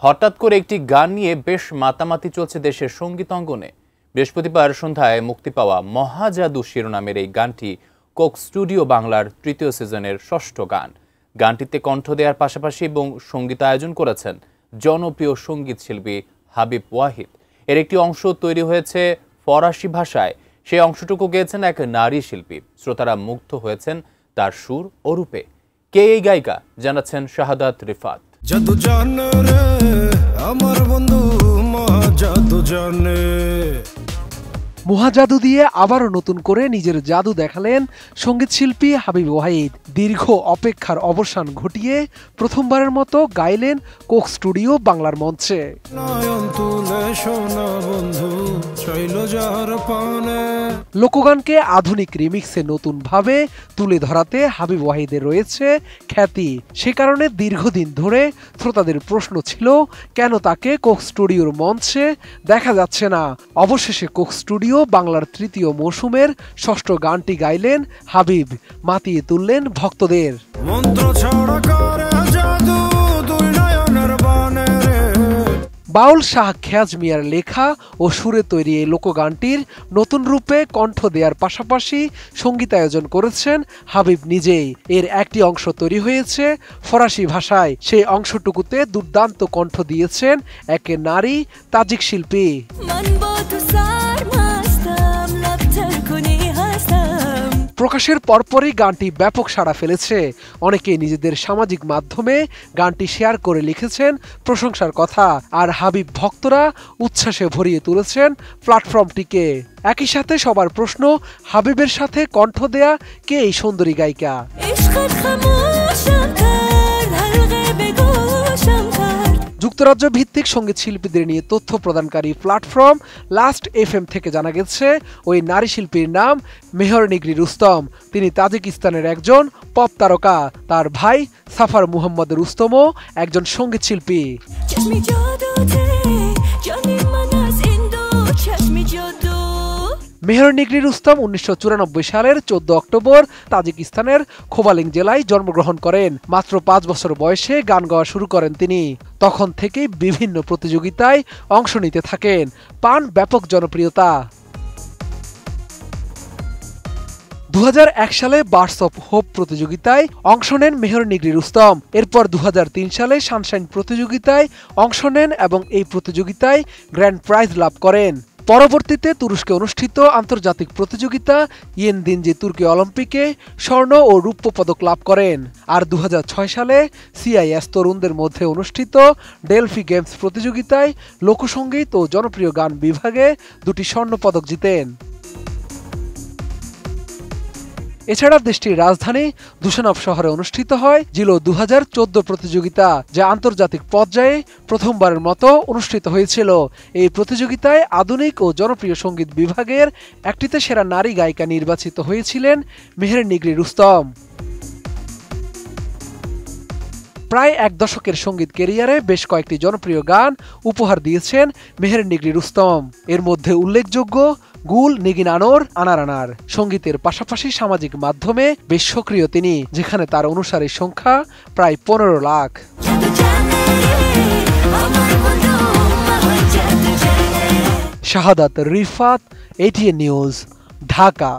হঠাৎ করে একটি গান নিয়ে বেশ মাতামাতি চলছে দেশের সঙ্গীত অঙ্গনে। বৃহস্পতিবার সন্ধ্যায় মুক্তি পাওয়া মহাজাদু শিরোনামের এই গানটি কোক স্টুডিও বাংলার তৃতীয় সিজনের ষষ্ঠ গান। গানটিতে কণ্ঠ দেওয়ার পাশাপাশি এবং সঙ্গীতায়োজন করেছেন জনপ্রিয় সঙ্গীত শিল্পী হাবিব ওয়াহিদ। এর একটি অংশ তৈরি হয়েছে ফরাসি ভাষায়। সেই অংশটুকু গেয়েছেন এক নারী শিল্পী। শ্রোতারা মুগ্ধ হয়েছেন তার সুর ও রূপে। কে এই গায়িকা জানাচ্ছেন শাহাদাত রিফাত। জাদু জানে রে আমার বন্ধু মহাজাদু জানে। মহাজাদু দিয়ে আবারও নতুন করে নিজের জাদু দেখালেন সঙ্গীত শিল্পী হাবিব ওয়াহিদ। দীর্ঘ অপেক্ষার অবসান ঘটিয়ে প্রথমবারের মতো গাইলেন কোক স্টুডিও বাংলার মঞ্চে। লোকগানকে আধুনিক রিমিক্সে নতুন ভাবে তুলে ধরাতে হাবিব ওয়াহিদের রয়েছে খ্যাতি। সে কারণে দীর্ঘদিন ধরে শ্রোতাদের প্রশ্ন ছিল কেন তাকে কোক স্টুডিওর মঞ্চে দেখা যাচ্ছে না। অবশেষে কোক স্টুডিও বাংলার তৃতীয় মৌসুমের ষষ্ঠ গানটি গাইলেন হাবিব। মাতিয়ে তুললেন ভক্তদের। বাউল শাহ খেয়াজ মিয়ার লেখা ও সুরে তৈরি এই লোকগানটির নতুন রূপে কণ্ঠ দেওয়ার পাশাপাশি সঙ্গীতায়োজন করেছেন হাবিব নিজেই। এর একটি অংশ তৈরি হয়েছে ফরাসি ভাষায়। সেই অংশটুকুতে দুর্দান্ত কণ্ঠ দিয়েছেন এক নারী তাজিক শিল্পী। প্রকাশের পরপরই গানটি ব্যাপক সাড়া ফেলেছে। অনেকে নিজেদের সামাজিক মাধ্যমে গানটি শেয়ার করে লিখেছেন প্রশংসার কথা। আর হাবিব ভক্তরা উচ্ছ্বাসে ভরিয়ে তুলেছেন প্ল্যাটফর্মটিকে। একই সাথে সবার প্রশ্ন, হাবিবের সাথে কণ্ঠ দেয়া কে এই সুন্দরী গায়িকা? যুক্তরাজ্য ভিত্তিক সঙ্গীত শিল্পীদের নিয়ে তথ্য প্রদানকারী প্ল্যাটফর্ম লাস্ট এফএম থেকে জানা গেছে ওই নারী শিল্পীর নাম মেহর নিগরি রুস্তম। তিনি তাজিকিস্তানের একজন পপ তারকা। তার ভাই সাফার মুহাম্মদ রুস্তমও একজন সঙ্গীত শিল্পী। মেহর নিগরি রুস্তম 1994 সালের 14 অক্টোবর তাজিকিস্তানের খোবালিং জেলায় জন্মগ্রহণ করেন। মাত্র 5 বছর বয়সে গান গাওয়া শুরু করেন তিনি। তখন থেকেই বিভিন্ন প্রতিযোগিতায় অংশ নিতে থাকেন। পান ব্যাপক জনপ্রিয়তা। 2001 সালে বার্ডস অফ হোপ প্রতিযোগিতায় অংশ নেন মেহর নিগরি রুস্তম। এরপর 2003 সালে সানশাইন প্রতিযোগিতায় অংশ নেন এবং এই প্রতিযোগিতায় গ্র্যান্ড প্রাইজ লাভ করেন। পরবর্তীতে তুরস্কে অনুষ্ঠিত আন্তর্জাতিক প্রতিযোগিতা ইয়েনদিনজি তুর্কি অলিম্পিকে স্বর্ণ ও রৌপ্য পদক লাভ করেন। আর 2006 সালে CIS তরুণদের মধ্যে অনুষ্ঠিত ডেলফি গেমস প্রতিযোগিতায় লোকসঙ্গীত ও জনপ্রিয় গান বিভাগে 2টি স্বর্ণ পদক জিতেন। এছাড়া দেশটির রাজধানী দুশানব শহরে অনুষ্ঠিত হয় জিলো 2014 প্রতিযোগিতা, যা আন্তর্জাতিক পর্যায়ে প্রথমবারের মতো অনুষ্ঠিত হয়েছিল। এই প্রতিযোগিতায় আধুনিক ও জনপ্রিয় সঙ্গীত বিভাগের একটিতে সেরা নারী গায়িকা নির্বাচিত হয়েছিলেন মেহর নিগরি রুস্তম। প্রায় 1 দশকের সঙ্গীত ক্যারিয়ারে বেশ কয়েকটি জনপ্রিয় গান উপহার দিয়েছেন মেহর নিগরি রুস্তম। এর মধ্যে উল্লেখযোগ্য গুল নিগিন আনোর আনার আনার। সঙ্গীতের পাশাপাশি সামাজিক মাধ্যমে বেশ সক্রিয় তিনি, যেখানে তার অনুসারীর সংখ্যা প্রায় 15 লাখ। শাহাদাত রিফাত, ATN নিউজ, ঢাকা।